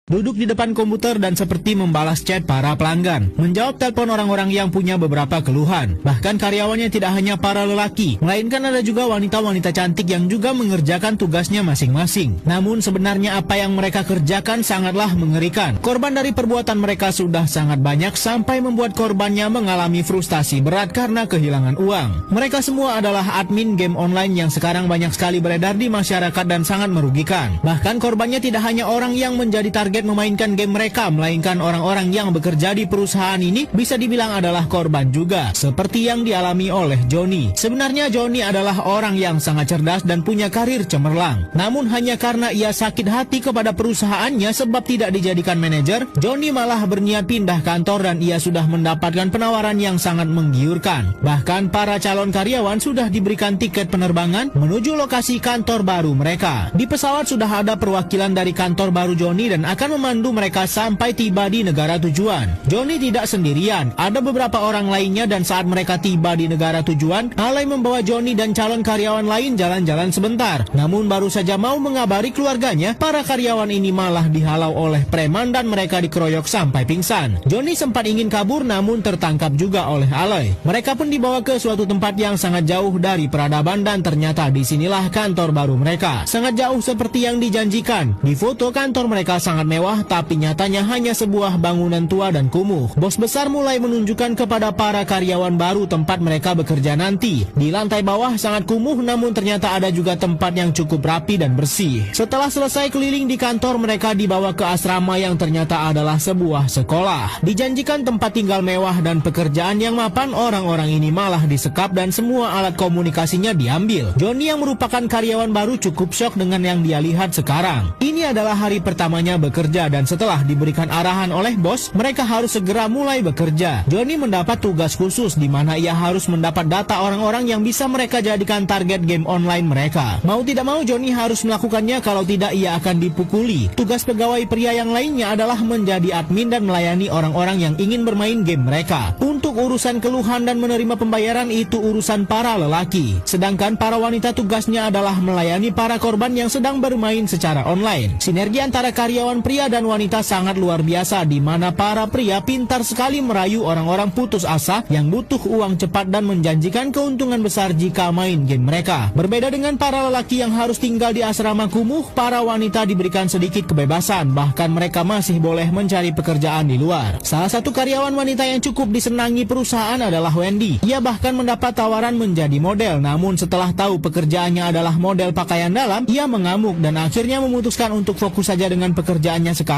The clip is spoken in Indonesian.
Duduk di depan komputer dan seperti membalas chat para pelanggan, menjawab telepon orang-orang yang punya beberapa keluhan. Bahkan karyawannya tidak hanya para lelaki, melainkan ada juga wanita-wanita cantik yang juga mengerjakan tugasnya masing-masing. Namun sebenarnya apa yang mereka kerjakan sangatlah mengerikan. Korban dari perbuatan mereka sudah sangat banyak sampai membuat korbannya mengalami frustasi berat karena kehilangan uang. Mereka semua adalah admin game online yang sekarang banyak sekali beredar di masyarakat dan sangat merugikan. Bahkan korbannya tidak hanya orang yang menjadi target memainkan game mereka, melainkan orang-orang yang bekerja di perusahaan ini bisa dibilang adalah korban juga, seperti yang dialami oleh Johnny. Sebenarnya Johnny adalah orang yang sangat cerdas dan punya karir cemerlang. Namun hanya karena ia sakit hati kepada perusahaannya sebab tidak dijadikan manajer, Johnny malah berniat pindah kantor dan ia sudah mendapatkan penawaran yang sangat menggiurkan. Bahkan para calon karyawan sudah diberikan tiket penerbangan menuju lokasi kantor baru mereka. Di pesawat sudah ada perwakilan dari kantor baru Johnny dan akan memandu mereka sampai tiba di negara tujuan. Johnny tidak sendirian, ada beberapa orang lainnya dan saat mereka tiba di negara tujuan, Alay membawa Johnny dan calon karyawan lain jalan-jalan sebentar. Namun baru saja mau mengabari keluarganya, para karyawan ini malah dihalau oleh preman dan mereka dikeroyok sampai pingsan. Johnny sempat ingin kabur namun tertangkap juga oleh Alay. Mereka pun dibawa ke suatu tempat yang sangat jauh dari peradaban dan ternyata disinilah kantor baru mereka. Sangat jauh seperti yang dijanjikan. Di foto kantor mereka sangat mewah, tapi nyatanya hanya sebuah bangunan tua dan kumuh. Bos besar mulai menunjukkan kepada para karyawan baru tempat mereka bekerja nanti. Di lantai bawah sangat kumuh, namun ternyata ada juga tempat yang cukup rapi dan bersih. Setelah selesai keliling di kantor, mereka dibawa ke asrama yang ternyata adalah sebuah sekolah. Dijanjikan tempat tinggal mewah dan pekerjaan yang mapan, orang-orang ini malah disekap dan semua alat komunikasinya diambil. Johnny yang merupakan karyawan baru cukup syok dengan yang dia lihat sekarang. Ini adalah hari pertamanya bekerja dan setelah diberikan arahan oleh bos, mereka harus segera mulai bekerja. Johnny mendapat tugas khusus di mana ia harus mendapat data orang-orang yang bisa mereka jadikan target game online mereka. Mau tidak mau Johnny harus melakukannya, kalau tidak ia akan dipukuli. Tugas pegawai pria yang lainnya adalah menjadi admin dan melayani orang-orang yang ingin bermain game mereka. Untuk urusan keluhan dan menerima pembayaran itu urusan para lelaki. Sedangkan para wanita tugasnya adalah melayani para korban yang sedang bermain secara online. Sinergi antara karyawan pria dan wanita sangat luar biasa, di mana para pria pintar sekali merayu orang-orang putus asa yang butuh uang cepat dan menjanjikan keuntungan besar jika main game mereka. Berbeda dengan para lelaki yang harus tinggal di asrama kumuh, para wanita diberikan sedikit kebebasan, bahkan mereka masih boleh mencari pekerjaan di luar. Salah satu karyawan wanita yang cukup disenangi perusahaan adalah Wendy. Ia bahkan mendapat tawaran menjadi model, namun setelah tahu pekerjaannya adalah model pakaian dalam, ia mengamuk dan akhirnya memutuskan untuk fokus saja dengan pekerjaannya sekarang